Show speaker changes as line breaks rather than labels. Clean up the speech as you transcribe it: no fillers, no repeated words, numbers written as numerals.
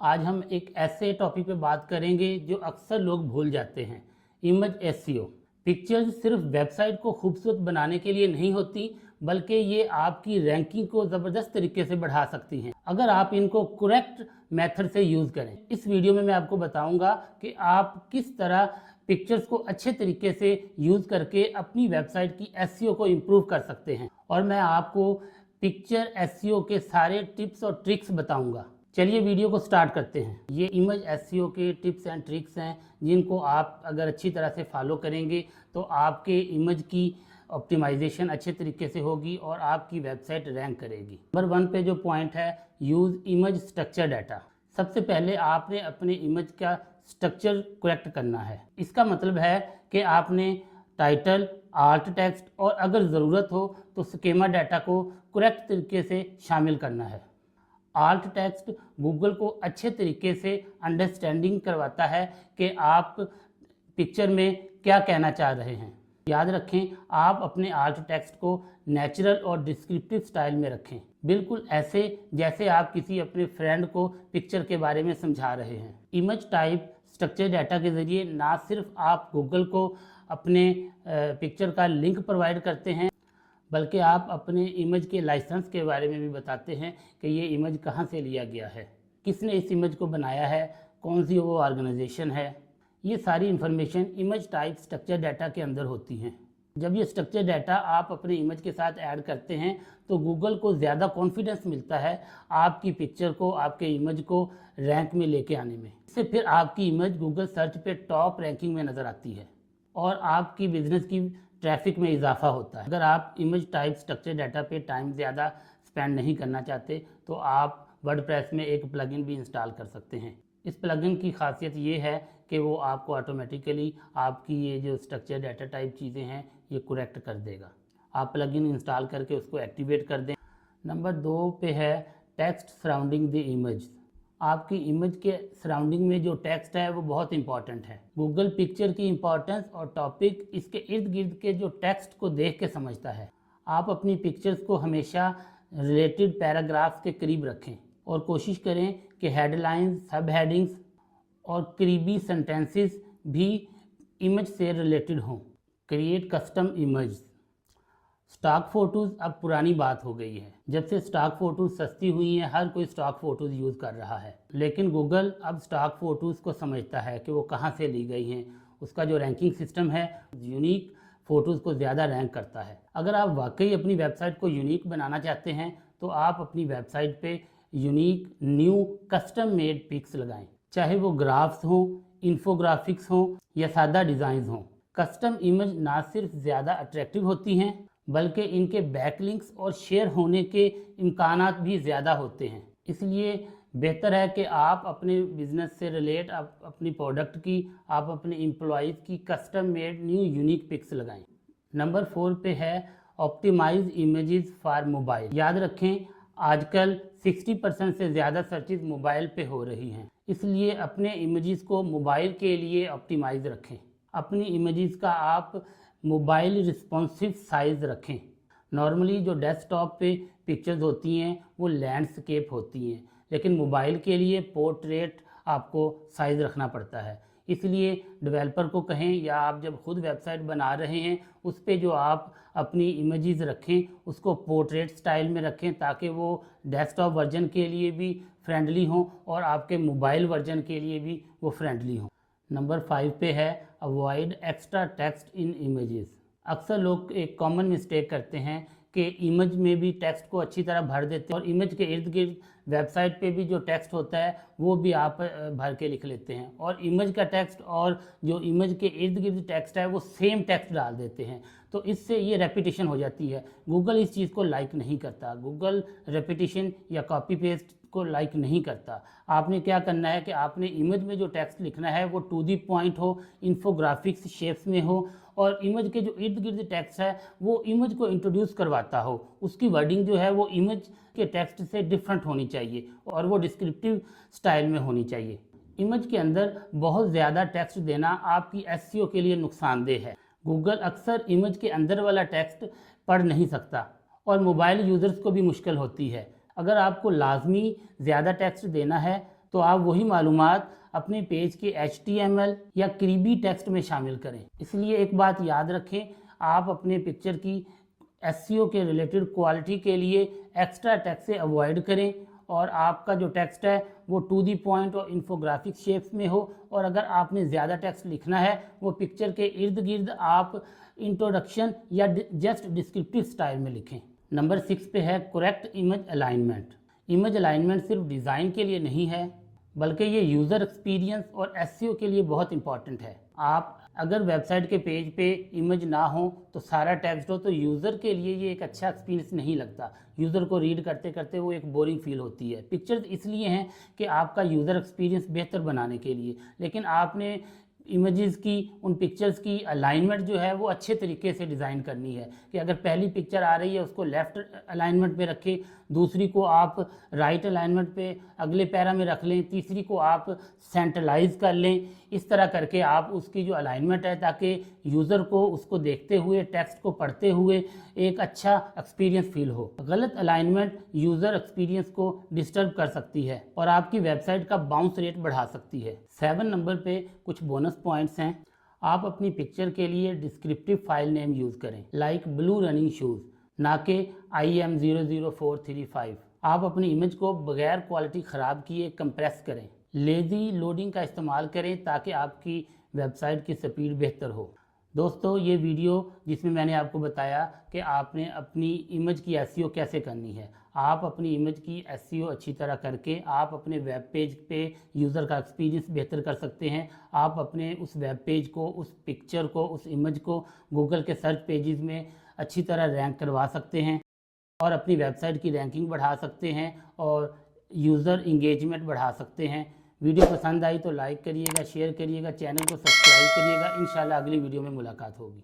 आज हम एक ऐसे टॉपिक पे बात करेंगे जो अक्सर लोग भूल जाते हैं, इमेज एसईओ। पिक्चर्स सिर्फ वेबसाइट को खूबसूरत बनाने के लिए नहीं होती, बल्कि ये आपकी रैंकिंग को ज़बरदस्त तरीके से बढ़ा सकती हैं अगर आप इनको करेक्ट मेथड से यूज़ करें। इस वीडियो में मैं आपको बताऊंगा कि आप किस तरह पिक्चर्स को अच्छे तरीके से यूज़ करके अपनी वेबसाइट की एसईओ को इम्प्रूव कर सकते हैं, और मैं आपको पिक्चर एसईओ के सारे टिप्स और ट्रिक्स बताऊंगा। चलिए वीडियो को स्टार्ट करते हैं। ये इमेज एसईओ के टिप्स एंड ट्रिक्स हैं जिनको आप अगर अच्छी तरह से फॉलो करेंगे तो आपके इमेज की ऑप्टिमाइजेशन अच्छे तरीके से होगी और आपकी वेबसाइट रैंक करेगी। नंबर 1 पे जो पॉइंट है, यूज़ इमेज स्ट्रक्चर डाटा। सबसे पहले आपने अपने इमेज का स्ट्रक्चर करेक्ट करना है। इसका मतलब है कि आपने टाइटल, आल्ट टेक्स्ट और अगर ज़रूरत हो तो स्कीमा डाटा को करेक्ट तरीके से शामिल करना है। आल्ट टेक्स्ट गूगल को अच्छे तरीके से अंडरस्टैंडिंग करवाता है कि आप पिक्चर में क्या कहना चाह रहे हैं। याद रखें, आप अपने आल्ट टेक्स्ट को नेचुरल और डिस्क्रिप्टिव स्टाइल में रखें, बिल्कुल ऐसे जैसे आप किसी अपने फ्रेंड को पिक्चर के बारे में समझा रहे हैं। इमेज टाइप स्ट्रक्चर डाटा के ज़रिए ना सिर्फ आप गूगल को अपने पिक्चर का लिंक प्रोवाइड करते हैं, बल्कि आप अपने इमेज के लाइसेंस के बारे में भी बताते हैं कि ये इमेज कहाँ से लिया गया है, किसने इस इमेज को बनाया है, कौन सी वो ऑर्गेनाइजेशन है। ये सारी information image type structure data के अंदर होती हैं। जब ये स्ट्रक्चर डाटा आप अपने इमेज के साथ ऐड करते हैं तो गूगल को ज़्यादा कॉन्फिडेंस मिलता है आपकी पिक्चर को, आपके इमेज को रैंक में लेके आने में। इससे फिर आपकी इमेज गूगल सर्च पे टॉप रैंकिंग में नज़र आती है और आपकी बिजनेस की ट्रैफिक में इजाफा होता है। अगर आप इमेज टाइप स्ट्रक्चर डाटा पे टाइम ज़्यादा स्पेंड नहीं करना चाहते तो आप वर्डप्रेस में एक प्लगइन भी इंस्टॉल कर सकते हैं। इस प्लगइन की खासियत ये है कि वो आपको ऑटोमेटिकली आपकी ये जो स्ट्रक्चर डाटा टाइप चीज़ें हैं ये करेक्ट कर देगा। आप प्लगइन इंस्टॉल करके उसको एक्टिवेट कर दें। नंबर 2 पे है टेक्स्ट सराउंडिंग द इमेज। आपकी इमेज के सराउंडिंग में जो टेक्स्ट है वो बहुत इंपॉर्टेंट है। गूगल पिक्चर की इंपॉर्टेंस और टॉपिक इसके इर्द गिर्द के जो टेक्स्ट को देख के समझता है। आप अपनी पिक्चर्स को हमेशा रिलेटेड पैराग्राफ्स के करीब रखें और कोशिश करें कि हेडलाइंस, सब हेडिंग्स और करीबी सेंटेंसेस भी इमेज से रिलेटेड हों। Create custom image. Stock photos अब पुरानी बात हो गई है। जब से स्टॉक फ़ोटोज़ सस्ती हुई हैं हर कोई स्टॉक फ़ोटोज़ यूज़ कर रहा है, लेकिन गूगल अब स्टॉक फ़ोटोज़ को समझता है कि वो कहाँ से ली गई हैं। उसका जो रैंकिंग सिस्टम है यूनिक फ़ोटोज़ को ज़्यादा रैंक करता है। अगर आप वाकई अपनी वेबसाइट को यूनिक बनाना चाहते हैं तो आप अपनी वेबसाइट पे unique, new, custom made pics लगाएं, चाहे वो ग्राफ्स हों, इन्फोग्राफिक्स हों या सादा डिज़ाइंस हों। कस्टम इमेज ना सिर्फ ज़्यादा अट्रैक्टिव होती हैं बल्कि इनके बैकलिंक्स और शेयर होने के इम्कानात भी ज़्यादा होते हैं। इसलिए बेहतर है कि आप अपने बिजनेस से रिलेट, आप अपनी प्रोडक्ट की, आप अपने एम्प्लॉयज़ की custom made new unique pics लगाएं। नंबर 4 पे है ऑप्टिमाइज इमेजेस फॉर मोबाइल। याद रखें, आजकल 60% से ज़्यादा सर्चेज मोबाइल पे हो रही हैं, इसलिए अपने इमेजेस को मोबाइल के लिए ऑप्टिमाइज रखें। अपनी इमेजेस का आप मोबाइल रिस्पॉन्सिव साइज़ रखें। नॉर्मली जो डेस्कटॉप पे पिक्चर्स होती हैं वो लैंडस्केप होती हैं, लेकिन मोबाइल के लिए पोर्ट्रेट आपको साइज़ रखना पड़ता है। इसलिए डेवलपर को कहें या आप जब खुद वेबसाइट बना रहे हैं उस पे जो आप अपनी इमेजेस रखें उसको पोर्ट्रेट स्टाइल में रखें, ताकि वो डेस्कटॉप वर्जन के लिए भी फ्रेंडली हों और आपके मोबाइल वर्जन के लिए भी वो फ्रेंडली हों। नंबर 5 पे है avoid extra text in images. अक्सर लोग एक कॉमन मिस्टेक करते हैं कि इमेज में भी टेक्स्ट को अच्छी तरह भर देते हैं और इमेज के इर्द गिर्द वेबसाइट पे भी जो टेक्स्ट होता है वो भी आप भर के लिख लेते हैं, और इमेज का टेक्स्ट और जो इमेज के इर्द गिर्द टेक्स्ट है वो सेम टेक्स्ट डाल देते हैं। तो इससे ये रेपिटेशन हो जाती है। गूगल इस चीज़ को लाइक नहीं करता। गूगल रेपिटेशन या कॉपी पेस्ट को लाइक नहीं करता। आपने क्या करना है कि आपने इमेज में जो टेक्स्ट लिखना है वो टू दी पॉइंट हो, इन्फोग्राफिक्स शेप्स में हो, और इमेज के जो इर्द गिर्द टेक्स्ट है वो इमेज को इंट्रोड्यूस करवाता हो। उसकी वर्डिंग जो है वो इमेज के टेक्स्ट से डिफरेंट होनी चाहिए और वो डिस्क्रिप्टिव स्टाइल में होनी चाहिए। इमेज के अंदर बहुत ज़्यादा टेक्स्ट देना आपकी एसईओ के लिए नुकसानदेह है। गूगल अक्सर इमेज के अंदर वाला टेक्स्ट पढ़ नहीं सकता और मोबाइल यूज़र्स को भी मुश्किल होती है। अगर आपको लाजमी ज़्यादा टेक्स्ट देना है तो आप वही मालूमात अपने पेज के HTML या क्रीबी टेक्स्ट में शामिल करें। इसलिए एक बात याद रखें, आप अपने पिक्चर की SEO के रिलेटेड क्वालिटी के लिए एक्स्ट्रा टेक्स्ट से अवॉइड करें और आपका जो टेक्स्ट है वो टू दी पॉइंट और इन्फोग्राफिक शेप्स में हो। और अगर आपने ज़्यादा टेक्स्ट लिखना है वो पिक्चर के इर्द गिर्द आप इंट्रोडक्शन या जस्ट डिस्क्रिप्टिव स्टाइल में लिखें। नंबर 6 पे है correct image alignment. Image alignment सिर्फ डिज़ाइन के लिए नहीं है बल्कि ये यूज़र एक्सपीरियंस और SEO के लिए बहुत इंपॉर्टेंट है। आप अगर वेबसाइट के पेज पे इमेज ना हो तो सारा टेक्स्ट हो तो यूज़र के लिए ये एक अच्छा एक्सपीरियंस नहीं लगता। यूज़र को रीड करते करते वो एक बोरिंग फील होती है। पिक्चर्स इसलिए हैं कि आपका यूज़र एक्सपीरियंस बेहतर बनाने के लिए, लेकिन आपने इमेजेस की, उन पिक्चर्स की अलाइनमेंट जो है वो अच्छे तरीके से डिज़ाइन करनी है कि अगर पहली पिक्चर आ रही है उसको लेफ़्ट अलाइनमेंट पे रखें, दूसरी को आप राइट अलाइनमेंट पे अगले पैरा में रख लें, तीसरी को आप सेंट्रलाइज कर लें। इस तरह करके आप उसकी जो अलाइनमेंट है ताकि यूज़र को उसको देखते हुए, टेक्स्ट को पढ़ते हुए एक अच्छा एक्सपीरियंस फील हो। गलत अलाइनमेंट यूज़र एक्सपीरियंस को डिस्टर्ब कर सकती है और आपकी वेबसाइट का बाउंस रेट बढ़ा सकती है। 7 नंबर पे कुछ बोनस पॉइंट्स हैं। आप अपनी पिक्चर के लिए डिस्क्रिप्टिव फाइल नेम यूज़ करें, लाइक ब्लू रनिंग शूज़, ना कि IM00435। आप अपनी इमेज को बगैर क्वालिटी ख़राब किए कंप्रेस करें। लेज़ी लोडिंग का इस्तेमाल करें ताकि आपकी वेबसाइट की स्पीड बेहतर हो। दोस्तों, ये वीडियो जिसमें मैंने आपको बताया कि आपने अपनी इमेज की SEO कैसे करनी है। आप अपनी इमेज की SEO अच्छी तरह करके आप अपने वेब पेज पे यूज़र का एक्सपीरियंस बेहतर कर सकते हैं। आप अपने उस वेब पेज को, उस पिक्चर को, उस इमेज को गूगल के सर्च पेजेस में अच्छी तरह रैंक करवा सकते हैं और अपनी वेबसाइट की रैंकिंग बढ़ा सकते हैं और यूज़र इंगेजमेंट बढ़ा सकते हैं। वीडियो पसंद आई तो लाइक करिएगा, शेयर करिएगा, चैनल को सब्सक्राइब करिएगा। इंशाल्लाह अगली वीडियो में मुलाकात होगी।